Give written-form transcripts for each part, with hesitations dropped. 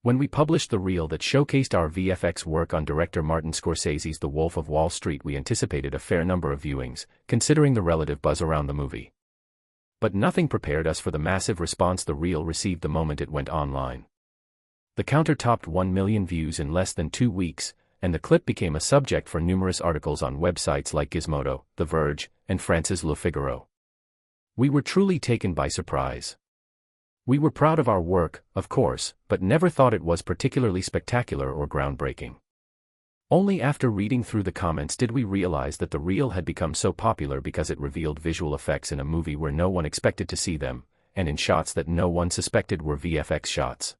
When we published the reel that showcased our VFX work on director Martin Scorsese's The Wolf of Wall Street, we anticipated a fair number of viewings, considering the relative buzz around the movie. But nothing prepared us for the massive response the reel received the moment it went online. The counter topped 1 million views in less than 2 weeks, and the clip became a subject for numerous articles on websites like Gizmodo, The Verge, and France's Le Figaro. We were truly taken by surprise. We were proud of our work, of course, but never thought it was particularly spectacular or groundbreaking. Only after reading through the comments did we realize that the reel had become so popular because it revealed visual effects in a movie where no one expected to see them, and in shots that no one suspected were VFX shots.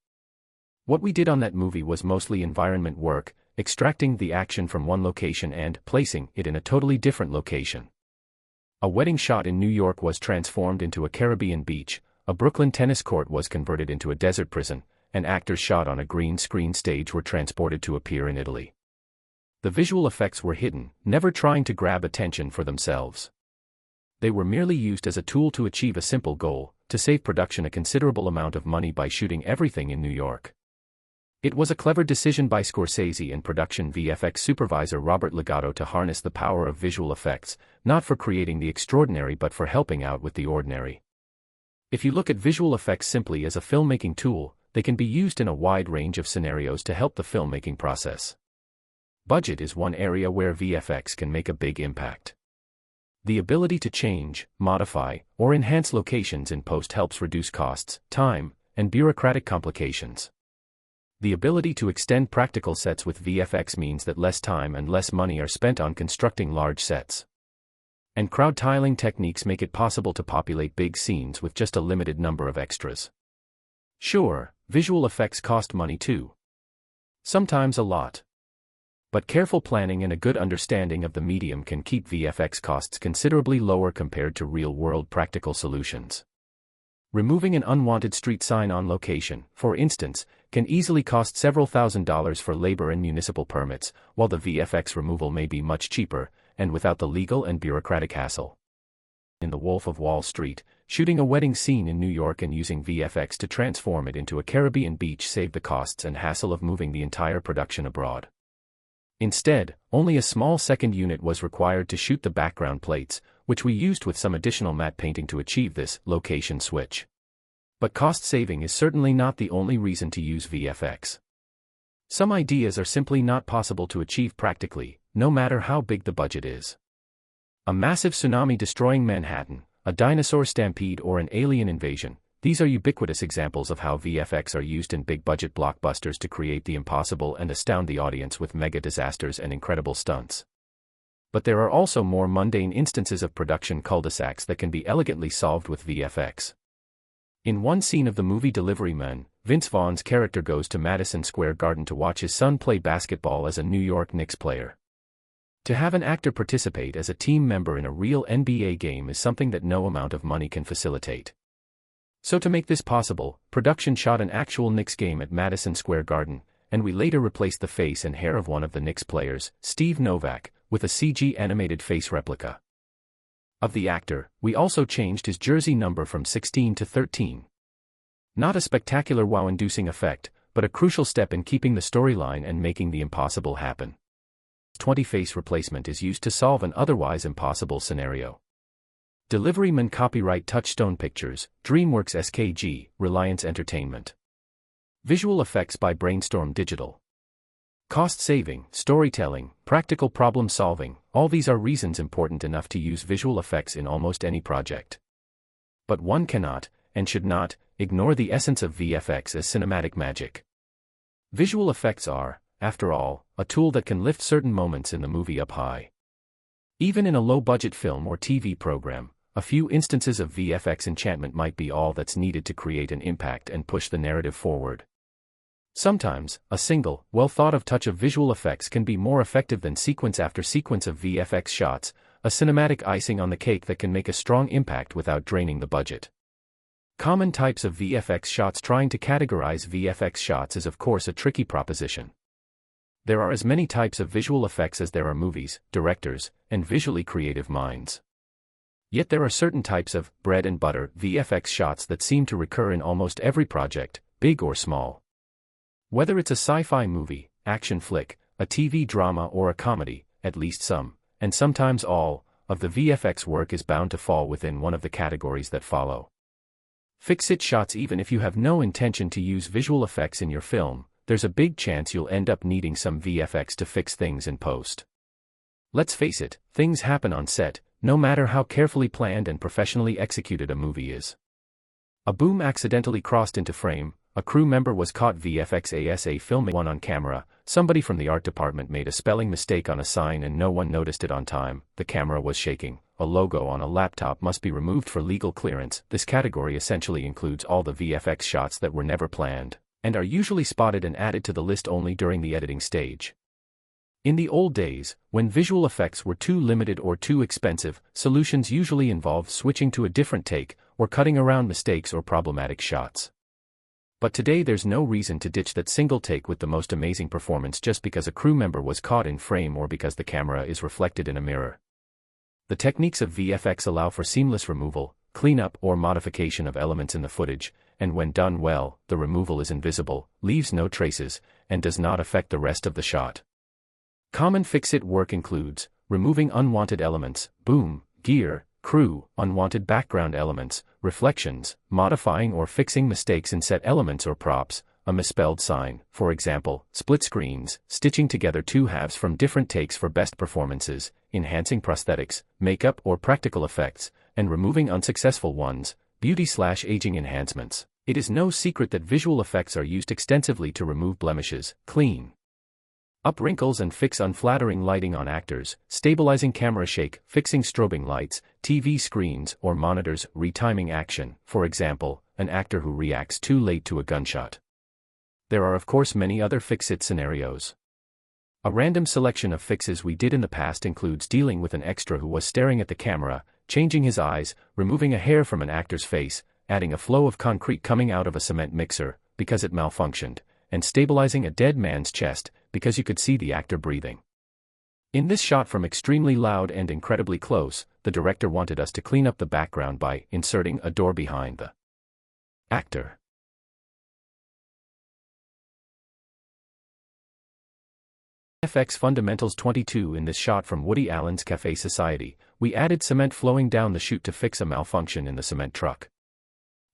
What we did on that movie was mostly environment work, extracting the action from one location and placing it in a totally different location. A wedding shot in New York was transformed into a Caribbean beach, a Brooklyn tennis court was converted into a desert prison, and actors shot on a green screen stage were transported to a pier in Italy. The visual effects were hidden, never trying to grab attention for themselves. They were merely used as a tool to achieve a simple goal, to save production a considerable amount of money by shooting everything in New York. It was a clever decision by Scorsese and production VFX supervisor Robert Legato to harness the power of visual effects, not for creating the extraordinary but for helping out with the ordinary. If you look at visual effects simply as a filmmaking tool, they can be used in a wide range of scenarios to help the filmmaking process. Budget is one area where VFX can make a big impact. The ability to change, modify, or enhance locations in post helps reduce costs, time, and bureaucratic complications. The ability to extend practical sets with VFX means that less time and less money are spent on constructing large sets. And crowd tiling techniques make it possible to populate big scenes with just a limited number of extras. Sure, visual effects cost money too. Sometimes a lot. But careful planning and a good understanding of the medium can keep VFX costs considerably lower compared to real-world practical solutions. Removing an unwanted street sign on location, for instance, can easily cost several $1,000s for labor and municipal permits, while the VFX removal may be much cheaper, and without the legal and bureaucratic hassle. In The Wolf of Wall Street, shooting a wedding scene in New York and using VFX to transform it into a Caribbean beach saved the costs and hassle of moving the entire production abroad. Instead, only a small second unit was required to shoot the background plates, which we used with some additional matte painting to achieve this location switch. But cost saving is certainly not the only reason to use VFX. Some ideas are simply not possible to achieve practically, no matter how big the budget is. A massive tsunami destroying Manhattan, a dinosaur stampede, or an alien invasion, these are ubiquitous examples of how VFX are used in big-budget blockbusters to create the impossible and astound the audience with mega disasters and incredible stunts. But there are also more mundane instances of production cul-de-sacs that can be elegantly solved with VFX. In one scene of the movie Delivery Man, Vince Vaughn's character goes to Madison Square Garden to watch his son play basketball as a New York Knicks player. To have an actor participate as a team member in a real NBA game is something that no amount of money can facilitate. So to make this possible, production shot an actual Knicks game at Madison Square Garden, and we later replaced the face and hair of one of the Knicks players, Steve Novak, with a CG animated face replica. Of the actor, we also changed his jersey number from 16 to 13. Not a spectacular wow-inducing effect, but a crucial step in keeping the storyline and making the impossible happen. 20 face replacement is used to solve an otherwise impossible scenario. Delivery Man. Copyright Touchstone Pictures, DreamWorks SKG, Reliance Entertainment. Visual effects by Brainstorm Digital. Cost saving, storytelling, practical problem solving, all these are reasons important enough to use visual effects in almost any project. But one cannot, and should not, ignore the essence of VFX as cinematic magic. Visual effects are, after all, a tool that can lift certain moments in the movie up high. Even in a low-budget film or TV program, a few instances of VFX enchantment might be all that's needed to create an impact and push the narrative forward. Sometimes, a single, well-thought-of touch of visual effects can be more effective than sequence after sequence of VFX shots, a cinematic icing on the cake that can make a strong impact without draining the budget. Common types of VFX shots. Trying to categorize VFX shots is of course a tricky proposition. There are as many types of visual effects as there are movies, directors, and visually creative minds. Yet there are certain types of bread and butter VFX shots that seem to recur in almost every project, big or small. Whether it's a sci-fi movie, action flick, a TV drama or a comedy, at least some, and sometimes all, of the VFX work is bound to fall within one of the categories that follow. Fix-it shots. Even if you have no intention to use visual effects in your film, there's a big chance you'll end up needing some VFX to fix things in post. Let's face it, things happen on set, no matter how carefully planned and professionally executed a movie is. A boom accidentally crossed into frame, a crew member was caught VFX filming one on camera, somebody from the art department made a spelling mistake on a sign and no one noticed it on time, the camera was shaking, a logo on a laptop must be removed for legal clearance. This category essentially includes all the VFX shots that were never planned, and are usually spotted and added to the list only during the editing stage. In the old days, when visual effects were too limited or too expensive, solutions usually involved switching to a different take, or cutting around mistakes or problematic shots. But today there's no reason to ditch that single take with the most amazing performance just because a crew member was caught in frame or because the camera is reflected in a mirror. The techniques of VFX allow for seamless removal, cleanup or modification of elements in the footage, and when done well, the removal is invisible, leaves no traces, and does not affect the rest of the shot. Common fix-it work includes removing unwanted elements, boom, gear, crew, unwanted background elements, reflections, modifying or fixing mistakes in set elements or props, a misspelled sign, for example, split screens, stitching together two halves from different takes for best performances, enhancing prosthetics, makeup or practical effects, and removing unsuccessful ones, beauty/aging enhancements. It is no secret that visual effects are used extensively to remove blemishes, clean up wrinkles and fix unflattering lighting on actors, stabilizing camera shake, fixing strobing lights, TV screens or monitors, retiming action, for example, an actor who reacts too late to a gunshot. There are of course many other fix-it scenarios. A random selection of fixes we did in the past includes dealing with an extra who was staring at the camera, changing his eyes, removing a hair from an actor's face, adding a flow of concrete coming out of a cement mixer, because it malfunctioned, and stabilizing a dead man's chest, because you could see the actor breathing. In this shot from extremely loud and incredibly close, the director wanted us to clean up the background by inserting a door behind the actor. VFX Fundamentals 22. In this shot from Woody Allen's Cafe Society, we added cement flowing down the chute to fix a malfunction in the cement truck.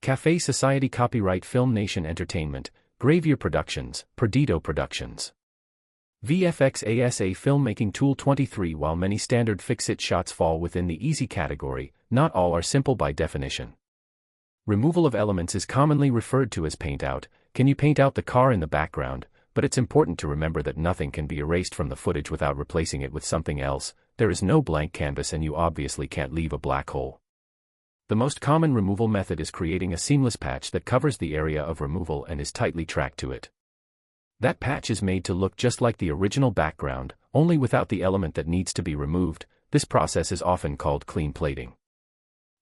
Cafe Society. Copyright Film Nation Entertainment, Gravier Productions, Perdido Productions. VFX ASA Filmmaking Tool 23. While many standard fix-it shots fall within the easy category, not all are simple by definition. Removal of elements is commonly referred to as paint out. Can you paint out the car in the background? But it's important to remember that nothing can be erased from the footage without replacing it with something else. There is no blank canvas and you obviously can't leave a black hole. The most common removal method is creating a seamless patch that covers the area of removal and is tightly tracked to it. That patch is made to look just like the original background, only without the element that needs to be removed. This process is often called clean plating.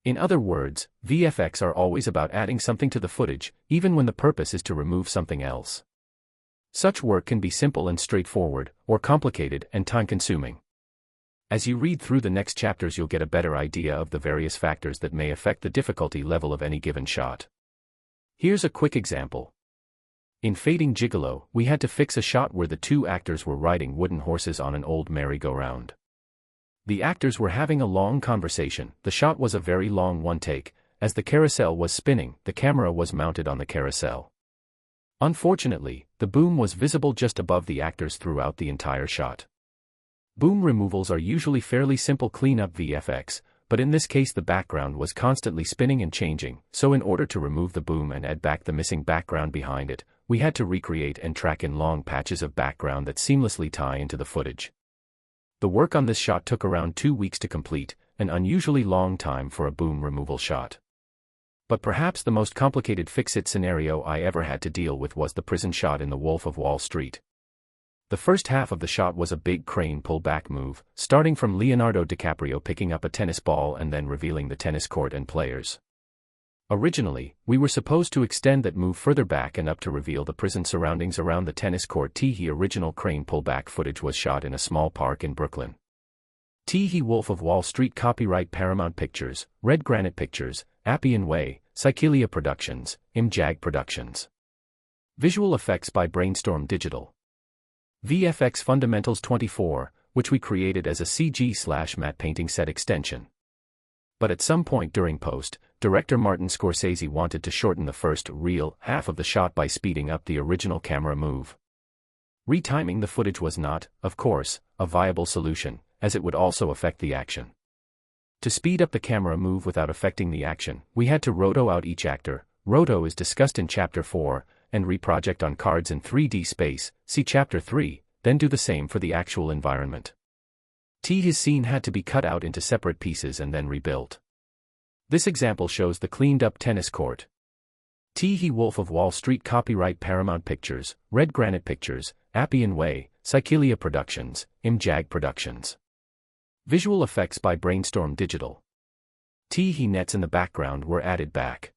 In other words, VFX are always about adding something to the footage, even when the purpose is to remove something else. Such work can be simple and straightforward, or complicated and time-consuming. As you read through the next chapters, you'll get a better idea of the various factors that may affect the difficulty level of any given shot. Here's a quick example. In Fading Gigolo, we had to fix a shot where the two actors were riding wooden horses on an old merry-go-round. The actors were having a long conversation. The shot was a very long one take. As the carousel was spinning, the camera was mounted on the carousel. Unfortunately, the boom was visible just above the actors throughout the entire shot. Boom removals are usually fairly simple cleanup VFX, but in this case the background was constantly spinning and changing, so in order to remove the boom and add back the missing background behind it, we had to recreate and track in long patches of background that seamlessly tie into the footage. The work on this shot took around 2 weeks to complete, an unusually long time for a boom removal shot. But perhaps the most complicated fix-it scenario I ever had to deal with was the prison shot in The Wolf of Wall Street. The first half of the shot was a big crane pull-back move, starting from Leonardo DiCaprio picking up a tennis ball and then revealing the tennis court and players. Originally, we were supposed to extend that move further back and up to reveal the prison surroundings around the tennis court. The original crane pullback footage was shot in a small park in Brooklyn. Wolf of Wall Street. Copyright Paramount Pictures, Red Granite Pictures, Appian Way, Sicilia Productions, Imjag Productions. Visual effects by Brainstorm Digital. VFX Fundamentals 24, which we created as a CG/matte painting set extension. But at some point during post, director Martin Scorsese wanted to shorten the first real half of the shot by speeding up the original camera move. Retiming the footage was not, of course, a viable solution, as it would also affect the action. To speed up the camera move without affecting the action, we had to roto out each actor. Roto is discussed in Chapter 4, and reproject on cards in 3D space, see Chapter 3, then do the same for the actual environment. His scene had to be cut out into separate pieces and then rebuilt. This example shows the cleaned-up tennis court. He Wolf of Wall Street. Copyright Paramount Pictures, Red Granite Pictures, Appian Way, Sicilia Productions, Imjag Productions. Visual effects by Brainstorm Digital. He nets in the background were added back.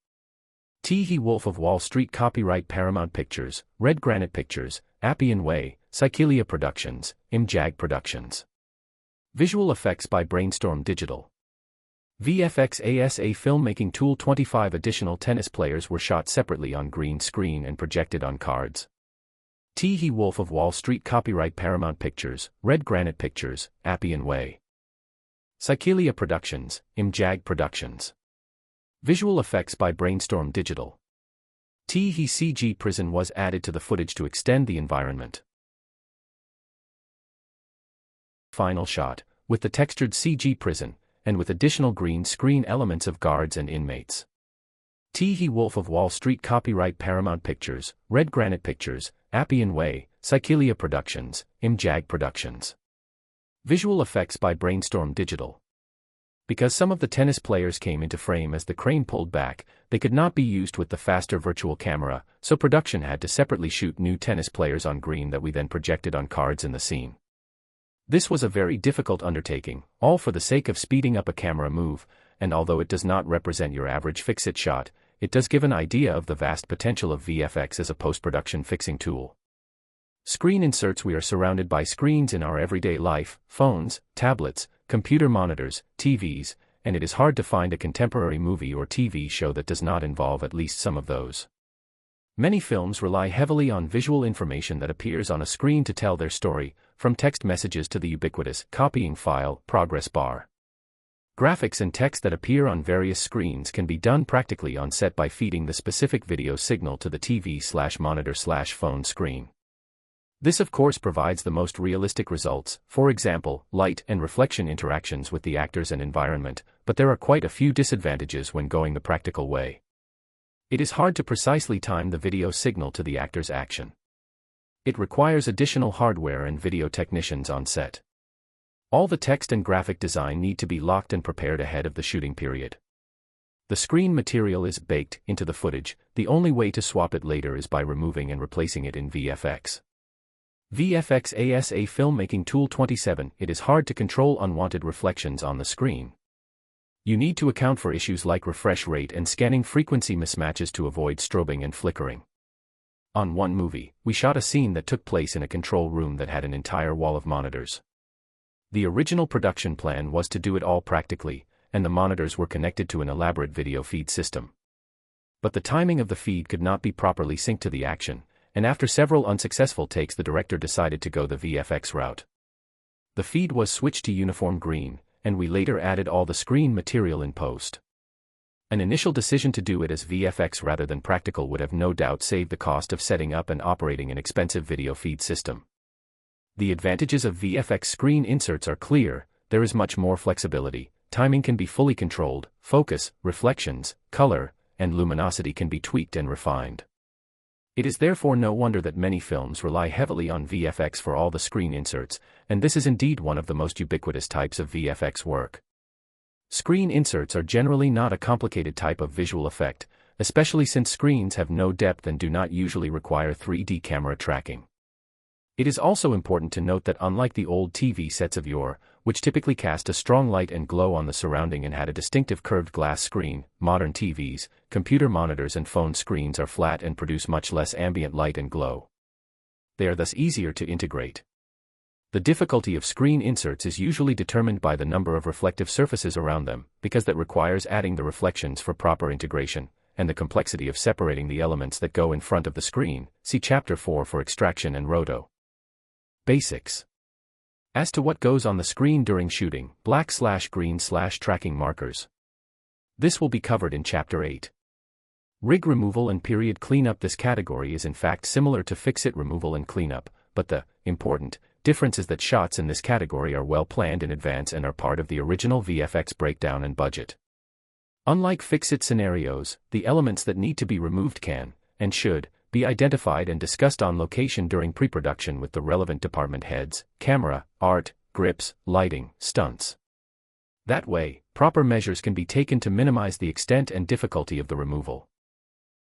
He Wolf of Wall Street. Copyright Paramount Pictures, Red Granite Pictures, Appian Way, Sicilia Productions, Imjag Productions. Visual effects by Brainstorm Digital. VFX ASA Filmmaking Tool. 25 additional tennis players were shot separately on green screen and projected on cards. He Wolf of Wall Street. Copyright Paramount Pictures, Red Granite Pictures, Appian Way. Sicilia Productions, Imjag Productions. Visual effects by Brainstorm Digital. CG prison was added to the footage to extend the environment. Final shot, with the textured CG prison, and with additional green screen elements of guards and inmates. He Wolf of Wall Street. Copyright Paramount Pictures, Red Granite Pictures, Appian Way, Sicilia Productions, Imjag Productions. Visual effects by Brainstorm Digital. Because some of the tennis players came into frame as the crane pulled back, they could not be used with the faster virtual camera, so production had to separately shoot new tennis players on green that we then projected on cards in the scene. This was a very difficult undertaking, all for the sake of speeding up a camera move, and although it does not represent your average fix-it shot, it does give an idea of the vast potential of VFX as a post-production fixing tool. Screen inserts. We are surrounded by screens in our everyday life, phones, tablets, computer monitors, TVs, and it is hard to find a contemporary movie or TV show that does not involve at least some of those. Many films rely heavily on visual information that appears on a screen to tell their story, from text messages to the ubiquitous copying file progress bar. Graphics and text that appear on various screens can be done practically on set by feeding the specific video signal to the TV/monitor/phone screen. This of course provides the most realistic results, for example, light and reflection interactions with the actors and environment, but there are quite a few disadvantages when going the practical way. It is hard to precisely time the video signal to the actor's action. It requires additional hardware and video technicians on set. All the text and graphic design need to be locked and prepared ahead of the shooting period. The screen material is baked into the footage. The only way to swap it later is by removing and replacing it in VFX. VFX ASA Filmmaking Tool 27. It is hard to control unwanted reflections on the screen. You need to account for issues like refresh rate and scanning frequency mismatches to avoid strobing and flickering. On one movie, we shot a scene that took place in a control room that had an entire wall of monitors. The original production plan was to do it all practically, and the monitors were connected to an elaborate video feed system. But the timing of the feed could not be properly synced to the action, and after several unsuccessful takes the director decided to go the VFX route. The feed was switched to uniform green, and we later added all the screen material in post. An initial decision to do it as VFX rather than practical would have no doubt saved the cost of setting up and operating an expensive video feed system. The advantages of VFX screen inserts are clear. There is much more flexibility, timing can be fully controlled, focus, reflections, color, and luminosity can be tweaked and refined. It is therefore no wonder that many films rely heavily on VFX for all the screen inserts, and this is indeed one of the most ubiquitous types of VFX work. Screen inserts are generally not a complicated type of visual effect, especially since screens have no depth and do not usually require 3D camera tracking. It is also important to note that unlike the old TV sets of yore, which typically cast a strong light and glow on the surrounding and had a distinctive curved glass screen, modern TVs, computer monitors and phone screens are flat and produce much less ambient light and glow. They are thus easier to integrate. The difficulty of screen inserts is usually determined by the number of reflective surfaces around them, because that requires adding the reflections for proper integration, and the complexity of separating the elements that go in front of the screen. See Chapter 4 for extraction and roto. Basics. As to what goes on the screen during shooting, black/green/tracking markers. This will be covered in Chapter 8. Rig removal and period cleanup. This category is in fact similar to fix-it removal and cleanup, but the important difference is that shots in this category are well planned in advance and are part of the original VFX breakdown and budget. Unlike fix-it scenarios, the elements that need to be removed can, and should, be identified and discussed on location during pre-production with the relevant department heads, camera, art, grips, lighting, stunts. That way, proper measures can be taken to minimize the extent and difficulty of the removal.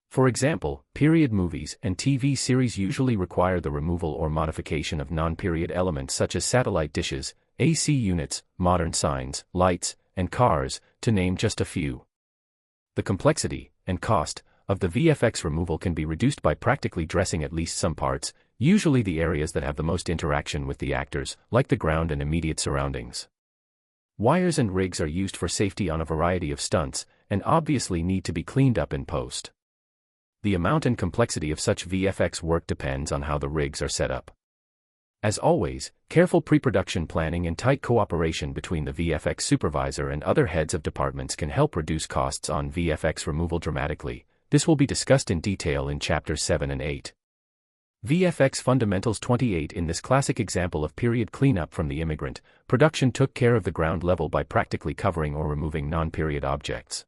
For example, period movies and TV series usually require the removal or modification of non-period elements such as satellite dishes, AC units, modern signs, lights, and cars, to name just a few. The complexity and cost of the VFX removal can be reduced by practically dressing at least some parts, usually the areas that have the most interaction with the actors, like the ground and immediate surroundings. Wires and rigs are used for safety on a variety of stunts, and obviously need to be cleaned up in post. The amount and complexity of such VFX work depends on how the rigs are set up. As always, careful pre-production planning and tight cooperation between the VFX supervisor and other heads of departments can help reduce costs on VFX removal dramatically. This will be discussed in detail in Chapters 7 and 8. VFX Fundamentals 28. In this classic example of period cleanup from The Immigrant, production took care of the ground level by practically covering or removing non-period objects.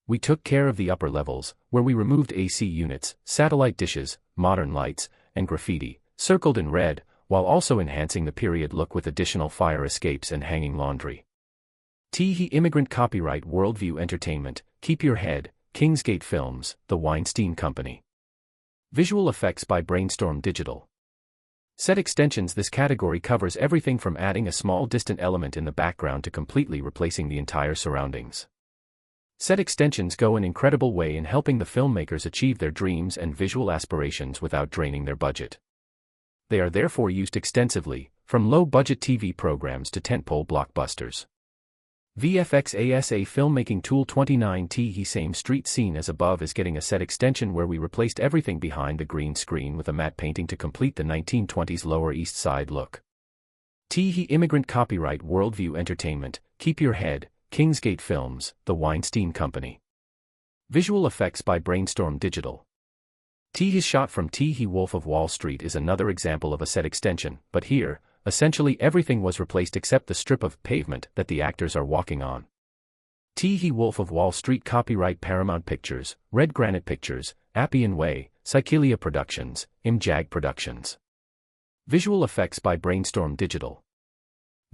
We took care of the upper levels, where we removed AC units, satellite dishes, modern lights, and graffiti, circled in red, while also enhancing the period look with additional fire escapes and hanging laundry. The Immigrant. Copyright Worldview Entertainment, Keep Your Head, Kingsgate Films, The Weinstein Company. Visual effects by Brainstorm Digital. Set extensions. This category covers everything from adding a small distant element in the background to completely replacing the entire surroundings. Set extensions go an incredible way in helping the filmmakers achieve their dreams and visual aspirations without draining their budget. They are therefore used extensively, from low-budget TV programs to tentpole blockbusters. VFX ASA Filmmaking Tool 29. The same street scene as above is getting a set extension where we replaced everything behind the green screen with a matte painting to complete the 1920s Lower East Side look. The Immigrant. Copyright Worldview Entertainment, Keep Your Head, Kingsgate Films, The Weinstein Company. Visual effects by Brainstorm Digital. The shot from The Wolf of Wall Street is another example of a set extension, but here, essentially everything was replaced except the strip of pavement that the actors are walking on. The Wolf of Wall Street. Copyright Paramount Pictures, Red Granite Pictures, Appian Way, Cycleia Productions, Imjag Productions. Visual effects by Brainstorm Digital.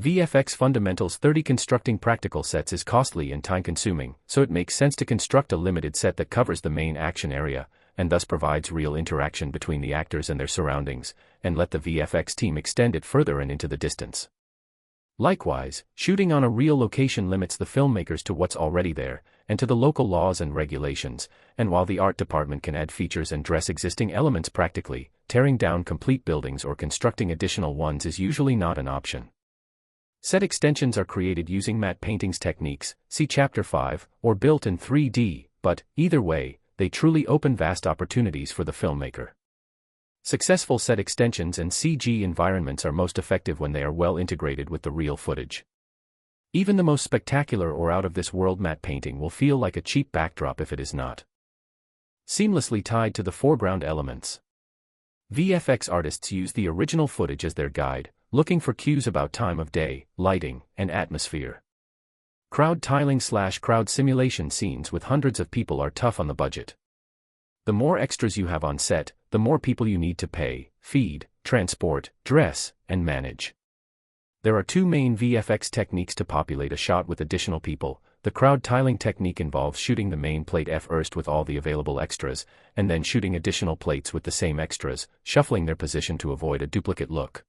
VFX Fundamentals 30. Constructing practical sets is costly and time-consuming, so it makes sense to construct a limited set that covers the main action area, and thus provides real interaction between the actors and their surroundings, and let the VFX team extend it further and into the distance. Likewise, shooting on a real location limits the filmmakers to what's already there, and to the local laws and regulations, and while the art department can add features and dress existing elements practically, tearing down complete buildings or constructing additional ones is usually not an option. Set extensions are created using matte paintings techniques, see Chapter 5, or built in 3D, but, either way, they truly open vast opportunities for the filmmaker. Successful set extensions and CG environments are most effective when they are well integrated with the real footage. Even the most spectacular or out-of-this-world matte painting will feel like a cheap backdrop if it is not seamlessly tied to the foreground elements. VFX artists use the original footage as their guide, looking for cues about time of day, lighting, and atmosphere. Crowd tiling/crowd simulation scenes with hundreds of people are tough on the budget. The more extras you have on set, the more people you need to pay, feed, transport, dress, and manage. There are two main VFX techniques to populate a shot with additional people. The crowd tiling technique involves shooting the main plate first with all the available extras, and then shooting additional plates with the same extras, shuffling their position to avoid a duplicate look.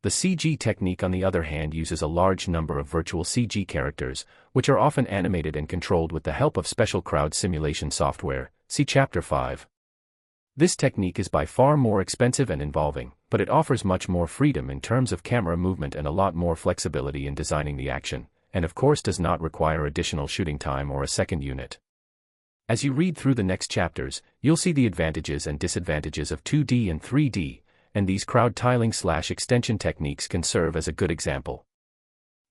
The CG technique, on the other hand, uses a large number of virtual CG characters, which are often animated and controlled with the help of special crowd simulation software, see Chapter 5. This technique is by far more expensive and involving, but it offers much more freedom in terms of camera movement and a lot more flexibility in designing the action, and of course does not require additional shooting time or a second unit. As you read through the next chapters, you'll see the advantages and disadvantages of 2D and 3D, and these crowd tiling/extension techniques can serve as a good example.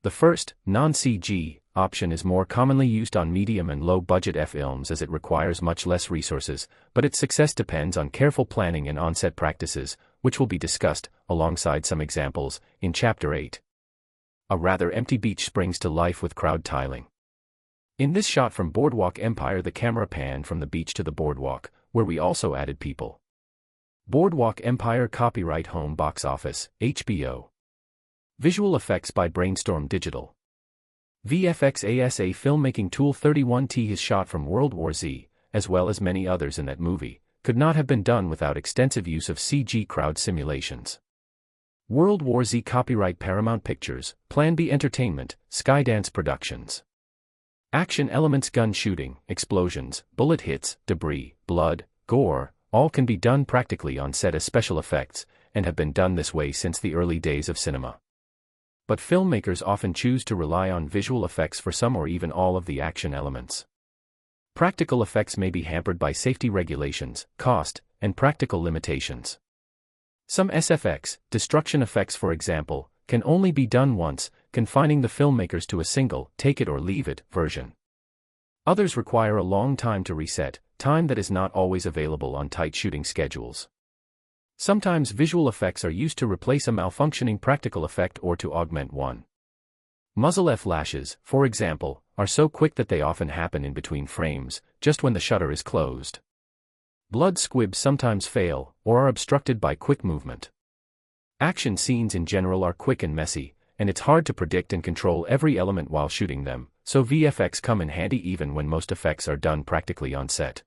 The first, non-CG, option is more commonly used on medium and low-budget films as it requires much less resources, but its success depends on careful planning and on-set practices, which will be discussed, alongside some examples, in Chapter 8. A rather empty beach springs to life with crowd tiling. In this shot from Boardwalk Empire, the camera panned from the beach to the boardwalk, where we also added people. Boardwalk Empire copyright home box office, HBO. Visual effects by Brainstorm Digital. VFX as a filmmaking tool. 31T is shot from World War Z, as well as many others in that movie, could not have been done without extensive use of CG crowd simulations. World War Z copyright Paramount Pictures, Plan B Entertainment, Skydance Productions. Action elements, gun shooting, explosions, bullet hits, debris, blood, gore, all can be done practically on set as special effects, and have been done this way since the early days of cinema. But filmmakers often choose to rely on visual effects for some or even all of the action elements. Practical effects may be hampered by safety regulations, cost, and practical limitations. Some SFX, destruction effects for example, can only be done once, confining the filmmakers to a single, take it or leave it, version. Others require a long time to reset, time that is not always available on tight shooting schedules. Sometimes visual effects are used to replace a malfunctioning practical effect or to augment one. Muzzle flashes, for example, are so quick that they often happen in between frames, just when the shutter is closed. Blood squibs sometimes fail, or are obstructed by quick movement. Action scenes in general are quick and messy, and it's hard to predict and control every element while shooting them, so VFX come in handy even when most effects are done practically on set.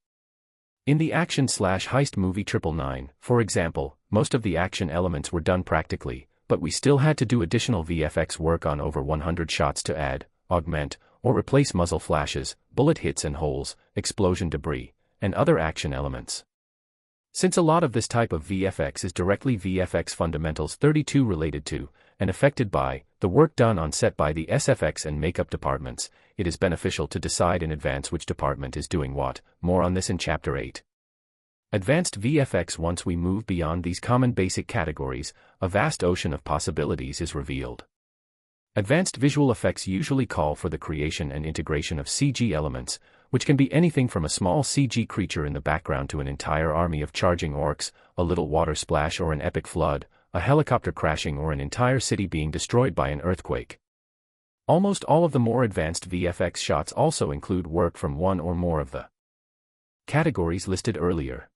In the action/heist movie 999, for example, most of the action elements were done practically, but we still had to do additional VFX work on over 100 shots to add, augment, or replace muzzle flashes, bullet hits and holes, explosion debris, and other action elements. Since a lot of this type of VFX is directly VFX Fundamentals 32 related to, and affected by, the work done on set by the SFX and makeup departments, it is beneficial to decide in advance which department is doing what. More on this in Chapter 8. Advanced VFX. Once we move beyond these common basic categories, a vast ocean of possibilities is revealed. Advanced visual effects usually call for the creation and integration of CG elements, which can be anything from a small CG creature in the background to an entire army of charging orcs, a little water splash or an epic flood, a helicopter crashing or an entire city being destroyed by an earthquake. Almost all of the more advanced VFX shots also include work from one or more of the categories listed earlier.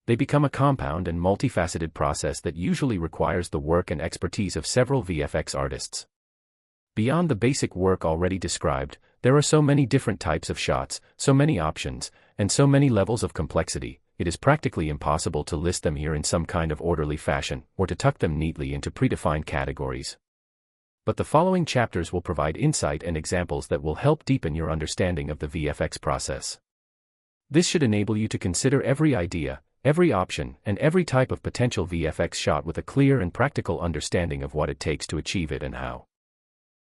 They become a compound and multifaceted process that usually requires the work and expertise of several VFX artists. Beyond the basic work already described, there are so many different types of shots, so many options, and so many levels of complexity, it is practically impossible to list them here in some kind of orderly fashion, or to tuck them neatly into predefined categories. But the following chapters will provide insight and examples that will help deepen your understanding of the VFX process. This should enable you to consider every idea, every option, and every type of potential VFX shot with a clear and practical understanding of what it takes to achieve it and how.